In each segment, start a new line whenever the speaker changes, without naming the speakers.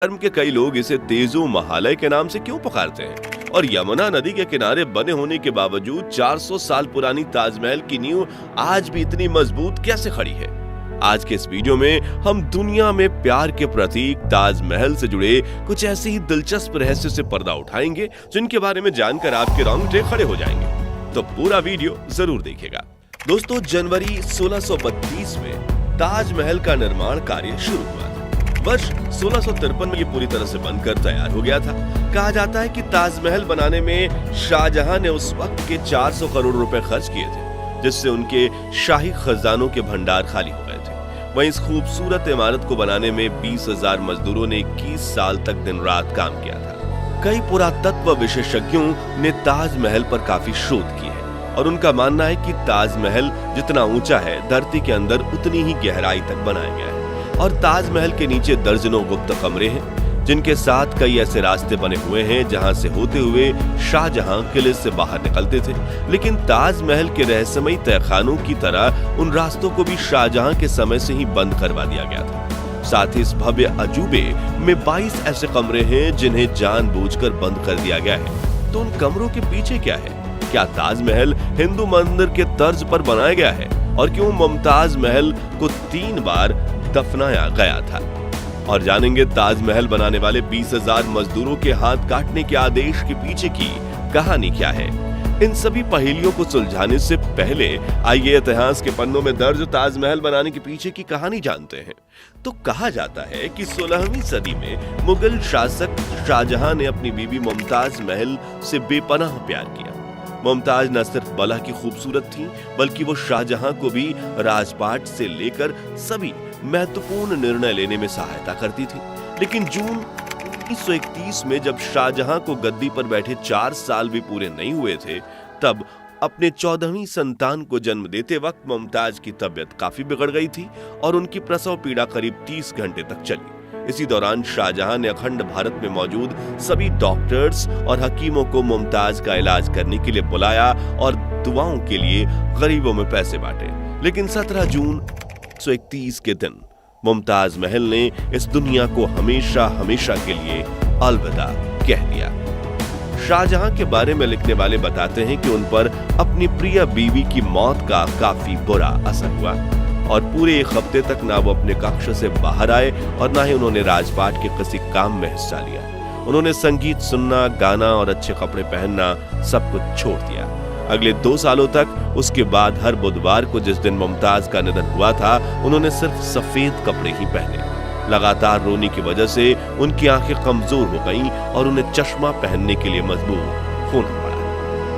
धर्म के कई लोग इसे तेजो महालय के नाम से क्यों पुकारते हैं? और यमुना नदी के किनारे बने होने के बावजूद 400 साल पुरानी ताजमहल की नींव आज भी इतनी मजबूत कैसे खड़ी है? आज के इस वीडियो में हम दुनिया में प्यार के प्रतीक ताजमहल से जुड़े कुछ ऐसे ही दिलचस्प रहस्य से पर्दा उठाएंगे जिनके बारे में जानकर आपके रोंगटे खड़े हो जाएंगे। तो पूरा वीडियो जरूर देखिएगा। दोस्तों, जनवरी 1632 में ताजमहल का निर्माण कार्य शुरू हुआ था। वर्ष 1653 में ये पूरी तरह से बनकर तैयार हो गया था। कहा जाता है कि ताजमहल बनाने में शाहजहां ने उस वक्त के 400 करोड़ रुपए खर्च किए थे, जिससे उनके शाही खजानों के भंडार खाली हो गए थे। वहीं इस खूबसूरत इमारत को बनाने में 20,000 मजदूरों ने 21 साल तक दिन रात काम किया था। कई पुरातत्व विशेषज्ञों ने ताजमहल पर काफी शोध की है और उनका मानना है कि ताजमहल जितना ऊंचा है, धरती के अंदर उतनी ही गहराई तक बनाया गया है और ताजमहल के नीचे दर्जनों गुप्त कमरे हैं, जिनके साथ कई ऐसे रास्ते बने हुए हैं जहां से होते हुए शाहजहां किले से बाहर निकलते थे। लेकिन ताजमहल के रहस्यमयी तहखानों की तरह उन रास्तों को भी शाहजहां के समय से ही बंद करवा दिया गया था। साथ ही इस भव्य अजूबे में 22 ऐसे कमरे हैं जिन्हें जानबूझकर बंद कर दिया गया है। तो उन कमरों के पीछे क्या है? क्या ताजमहल हिंदू मंदिर के तर्ज पर बनाया गया है? और क्यों मुमताज महल को 3 बार दफनाया गया था? और जानेंगे ताजमहल बनाने वाले 20,000 मजदूरों के हाथ काटने के आदेश के पीछे की कहानी क्या है। इन सभी पहेलियों को सुलझाने से पहले आइए इतिहास के पन्नों में दर्ज ताजमहल बनाने के पीछे की कहानी जानते हैं। तो कहा जाता है कि 16वीं सदी में मुगल शासक शाहजहां ने अपनी बीवी मुमताज महल से बेपनाह प्यार किया। मुमताज न सिर्फ बला की खूबसूरत थी, बल्कि वो शाहजहां को भी राजपाट से लेकर सभी महत्वपूर्ण निर्णय लेने में सहायता करती थी। लेकिन जून 1931 में जब शाहजहां को गद्दी पर बैठे 4 साल भी पूरे नहीं हुए थे, तब अपने 14वीं संतान को जन्म देते वक्त मुमताज की तबीयत काफी बिगड़ गई थी और उनकी प्रसव पीड़ा करीब 30 घंटे तक चली। इसी दौरान शाहजहां ने अखंड भारत में मौजूद सभी डॉक्टर्स और हकीमों को मुमताज का इलाज करने के लिए बुलाया और दुआओं के लिए गरीबों में पैसे बांटे। लेकिन 17 जून 1931 के दिन मुमताज महल ने इस दुनिया को हमेशा हमेशा के लिए अलविदा कह दिया। शाहजहां के बारे में लिखने वाले बताते हैं कि उन पर अपनी प्रिय बीवी की मौत का काफी बुरा असर हुआ और पूरे 1 हफ्ते तक ना वो अपने कक्ष से बाहर आए और ना ही उन्होंने राजपाट के किसी काम में हिस्सा लिया। उन्होंने संगीत सुनना, गाना और अच्छे कपड़े पहनना सब कुछ छोड़ दिया। अगले 2 सालों तक उसके बाद हर बुधवार को जिस दिन मुमताज का निधन हुआ था, उन्होंने सिर्फ सफेद कपड़े ही पहने। लगातार रोने की वजह से उनकी आंखें कमजोर हो गईं और उन्हें चश्मा पहनने के लिए मजबूर होना पड़ा।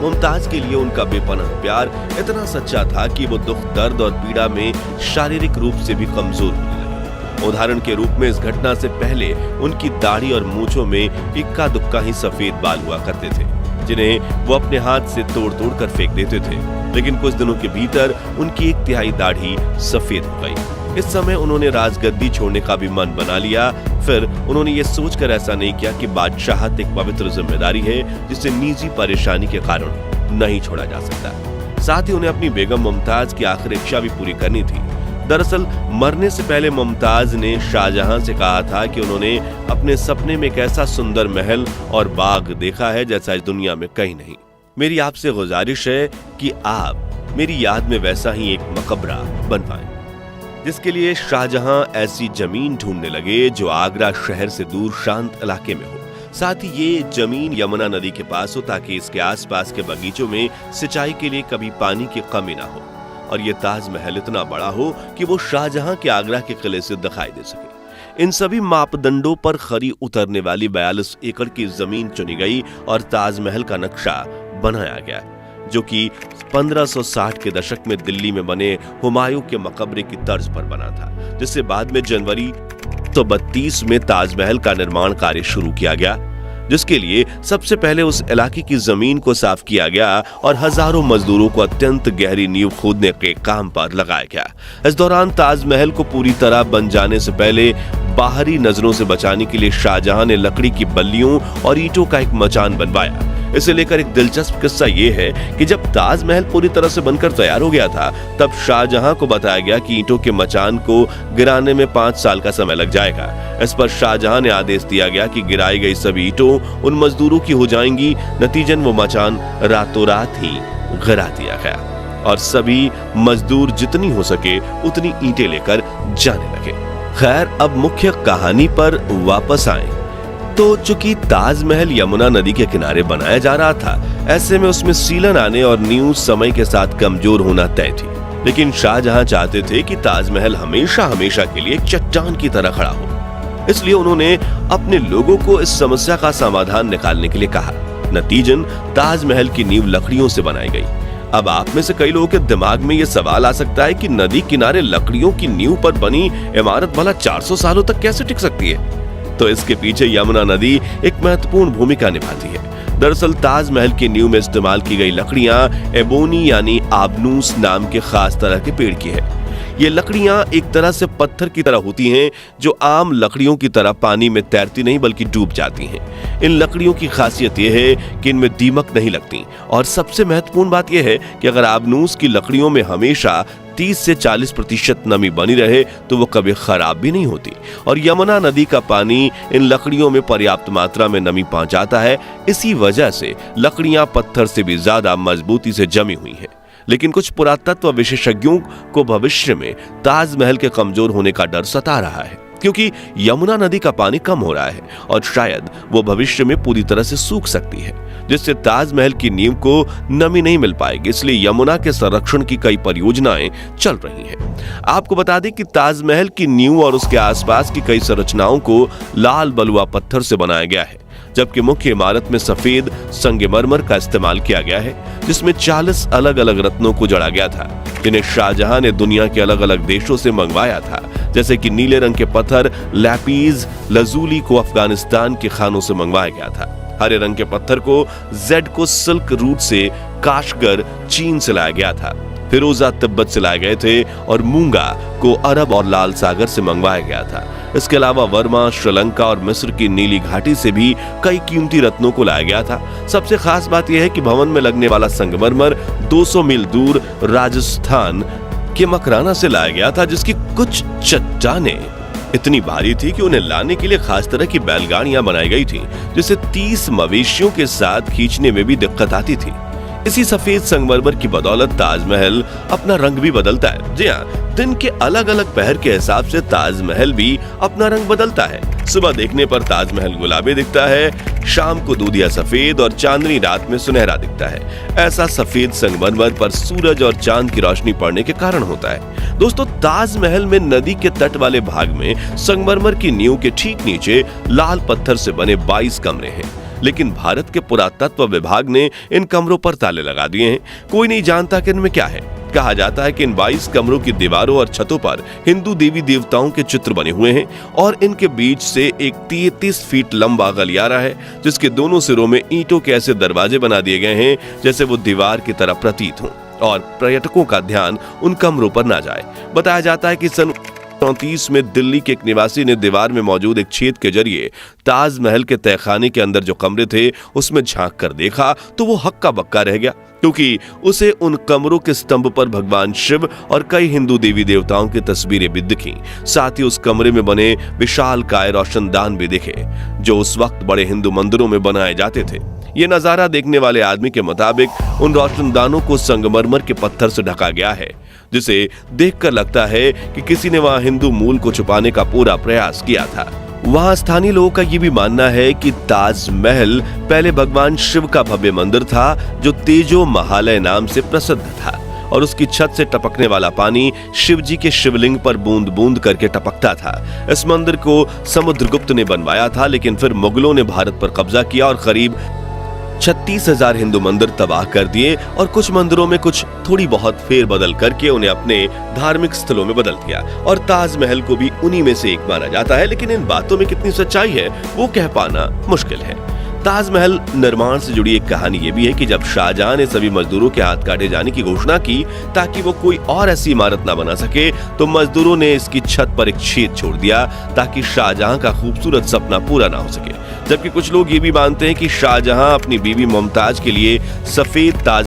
मुमताज के लिए उनका बेपनाह प्यार इतना सच्चा था कि वो दुख, दर्द और पीड़ा में शारीरिक रूप से भी कमजोर होने लगी। उदाहरण के रूप में इस घटना से पहले उनकी दाढ़ी और मूंछों में इक्का दुक्का ही सफेद बाल हुआ करते थे, जिन्हें वो अपने हाथ से तोड़-तोड़ कर फेंक देते थे। लेकिन कुछ दिनों के भीतर उनकी 1/3 दाढ़ी सफेद हो गई। इस समय उन्होंने राजगद्दी छोड़ने का भी मन बना लिया। फिर उन्होंने ये सोचकर ऐसा नहीं किया कि बादशाहत एक पवित्र जिम्मेदारी है जिसे निजी परेशानी के कारण नहीं छोड़ा जा सकता। साथ ही उन्हें अपनी बेगम मुमताज की आखिरी इच्छा भी पूरी करनी थी। दरअसल मरने से पहले मुमताज ने शाहजहां से कहा था कि उन्होंने अपने सपने में एक ऐसा सुंदर महल और बाग देखा है जैसा इस दुनिया में कहीं नहीं। मेरी आपसे गुजारिश है कि आप मेरी याद में वैसा ही एक मकबरा बनवाएं। जिसके लिए शाहजहां ऐसी जमीन ढूंढने लगे जो आगरा शहर से दूर शांत इलाके में हो। साथ ही ये जमीन यमुना नदी के पास हो ताकि इसके आसपास के बगीचों में सिंचाई के लिए कभी पानी की कमी ना हो और ये ताजमहल इतना बड़ा हो कि वो शाहजहां के आगरा के किले से दिखाई दे सके। इन सभी मापदंडों पर खरी उतरने वाली 42 एकड़ की जमीन चुनी गई और ताजमहल का नक्शा बनाया गया, जो कि 1560 के दशक में दिल्ली में बने हुमायूं के मकबरे की तर्ज पर बना था, जिससे बाद में जनवरी 1932 में ताजमहल का निर्माण कार्य शुरू किया गया, जिसके लिए सबसे पहले उस इलाके की जमीन को साफ किया गया और हजारों मजदूरों को अत्यंत गहरी नींव खोदने के काम पर लगाया गया। इस दौरान ताजमहल को पूरी तरह बन जाने से पहले बाहरी नजरों से बचाने के लिए शाहजहां ने लकड़ी की बल्लियों और ईंटों का एक मचान बनवाया। इसे लेकर एक दिलचस्प किस्सा ये है कि जब ताजमहल पूरी तरह से बनकर तैयार हो गया था, तब शाहजहां को बताया गया कि ईंटों के मचान को गिराने में 5 साल का समय लग जाएगा। इस पर शाहजहां ने आदेश दिया गया कि गिराई गई सभी ईंटों उन मजदूरों की हो जाएंगी। नतीजन वो मचान रातों रात ही गिरा दिया गया और सभी मजदूर जितनी हो सके उतनी ईंटें लेकर जाने लगे। खैर, अब मुख्य कहानी पर वापस आए तो चूंकि ताजमहल यमुना नदी के किनारे बनाया जा रहा था, ऐसे में उसमें सीलन आने और नींव समय के साथ कमजोर होना तय थी। लेकिन शाहजहां चाहते थे कि ताजमहल हमेशा हमेशा के लिए एक चट्टान की तरह खड़ा हो। इसलिए उन्होंने अपने लोगों को इस समस्या का समाधान निकालने के लिए कहा। नतीजन ताजमहल की नींव लकड़ियों से बनाई गई। अब आप में से कई लोगों के दिमाग में यह सवाल आ सकता है कि नदी किनारे लकड़ियों की नींव पर बनी इमारत भला 400 सालों तक कैसे टिक सकती है? तो इसके पीछे यमुना नदी एक महत्वपूर्ण भूमिका निभाती है। दरअसल ताजमहल की नींव में इस्तेमाल की गई लकड़ियां एबोनी यानी आबनूस नाम के खास तरह के पेड़ की है। ये लकड़ियां एक तरह से पत्थर की तरह होती हैं, जो आम लकड़ियों की तरह पानी में तैरती नहीं बल्कि डूब जाती हैं। इन लकड़ियों की खासियत यह है कि इनमें दीमक नहीं लगती और सबसे महत्वपूर्ण बात यह है कि अगर आबनूस की लकड़ियों में हमेशा 30 से 40% नमी बनी रहे तो वो कभी खराब भी नहीं होती। और यमुना नदी का पानी इन लकड़ियों में पर्याप्त मात्रा में नमी पहुंचाता है। इसी वजह से लकड़ियां पत्थर से भी ज्यादा मजबूती से जमी हुई हैं। लेकिन कुछ पुरातत्व विशेषज्ञों को भविष्य में ताजमहल के कमजोर होने का डर सता रहा है, क्योंकि यमुना नदी का पानी कम हो रहा है और शायद वो भविष्य में पूरी तरह से सूख सकती है, जिससे ताजमहल की नींव को नमी नहीं मिल पाएगी। इसलिए यमुना के संरक्षण की कई परियोजनाएं चल रही हैं। आपको बता दें कि ताजमहल की नींव और उसके आसपास की कई संरचनाओं को लाल बलुआ पत्थर से बनाया गया है, जबकि मुख्य इमारत में सफेद संगमरमर का इस्तेमाल किया गया है, जिसमें 40 अलग अलग रत्नों को जड़ा गया था, जिन्हें शाहजहां ने दुनिया के अलग अलग देशों से मंगवाया था। जैसे कि नीले रंग के पत्थर लैपीज लजूली को अफगानिस्तान के खानों से मंगवाया गया था। हरे रंग के पत्थर को जेड को सिल्क रूट से काशगर चीन से लाया गया था। फिरोजा तिब्बत से लाए गए थे और मूंगा को अरब और लाल सागर से मंगवाया गया था। इसके अलावा वर्मा, श्रीलंका और मिस्र की नीली घाटी से भी कई कीमती रत्नों को लाया गया था। सबसे खास बात यह है कि भवन में लगने वाला संगमरमर 200 मील दूर राजस्थान के मकराना से लाया गया था, जिसकी कुछ चट्टानें इतनी भारी थी कि उन्हें लाने के लिए खास तरह की बैलगाड़ियां बनाई गई थी, जिसे 30 मवेशियों के साथ खींचने में भी दिक्कत आती थी। इसी सफेद संगमरमर की बदौलत ताजमहल अपना रंग भी बदलता है। जी हाँ, दिन के अलग अलग पहर के हिसाब से ताजमहल भी अपना रंग बदलता है। सुबह देखने पर ताजमहल गुलाबी दिखता है, शाम को दूधिया सफेद और चांदनी रात में सुनहरा दिखता है। ऐसा सफेद संगमरमर पर सूरज और चांद की रोशनी पड़ने के कारण होता है। दोस्तों, ताजमहल में नदी के तट वाले भाग में संगमरमर की नींव के ठीक नीचे लाल पत्थर से बने 22 कमरे हैं, लेकिन भारत के पुरातत्व विभाग ने इन कमरों पर ताले लगा दिए हैं। कोई नहीं जानता कि इनमें क्या है। कहा जाता है कि इन 22 कमरों की दीवारों और छतों पर हिंदू देवी देवताओं के चित्र बने हुए हैं और इनके बीच से एक 33 फीट लंबा गलियारा है, जिसके दोनों सिरों में ईंटों के ऐसे दरवाजे बना दिए गए हैं जैसे वो दीवार की तरह प्रतीत हों और पर्यटकों का ध्यान उन कमरों पर ना जाए। बताया जाता है कि सन 1934 में दिल्ली के एक निवासी ने दीवार में मौजूद एक छेद के जरिए ताजमहल के तहखाने के अंदर जो कमरे थे उसमें झांक कर देखा तो वो हक्का बक्का रह गया, क्योंकि उसे उन कमरों के स्तंभ पर भगवान शिव और कई हिंदू देवी देवताओं की तस्वीरें भी दिखीं। साथ ही उस कमरे में बने विशालकाय रोशनदान भी दिखे, जो उस वक्त बड़े हिंदू मंदिरों में बनाए जाते थे। ये नजारा देखने वाले आदमी के मुताबिक उन रोशनदानों को संगमरमर के पत्थर से ढका गया है, जिसे देखकर लगता है कि किसी ने वहां हिंदू मूल को छुपाने का पूरा प्रयास किया था। वहां स्थानीय लोगों का ये भी मानना है कि ताजमहल पहले भगवान शिव का भव्य मंदिर था, जो तेजो महालय नाम से प्रसिद्ध था और उसकी छत से टपकने वाला पानी शिव जी के शिवलिंग पर बूंद बूंद करके टपकता था। इस मंदिर को समुद्रगुप्त ने बनवाया था, लेकिन फिर मुगलों ने भारत पर कब्जा किया और करीब 36,000 हिंदू मंदिर तबाह कर दिए और कुछ मंदिरों में कुछ थोड़ी बहुत फेर बदल करके उन्हें अपने धार्मिक स्थलों में बदल दिया और ताजमहल को भी उन्हीं में से एक माना जाता है। लेकिन इन बातों में कितनी सच्चाई है वो कह पाना मुश्किल है। ताजमहल निर्माण से जुड़ी एक कहानी ये भी है कि जब शाहजहां ने सभी मजदूरों के हाथ काटे जाने की घोषणा की ताकि वो कोई और ऐसी इमारत ना बना सके, तो मजदूरों ने इसकी छत पर एक छेद छोड़ दिया ताकि शाहजहां का खूबसूरत सपना पूरा ना हो सके। जबकि कुछ लोग ये भी मानते हैं कि शाहजहां अपनी बीवी मुमताज के लिए सफेद ताज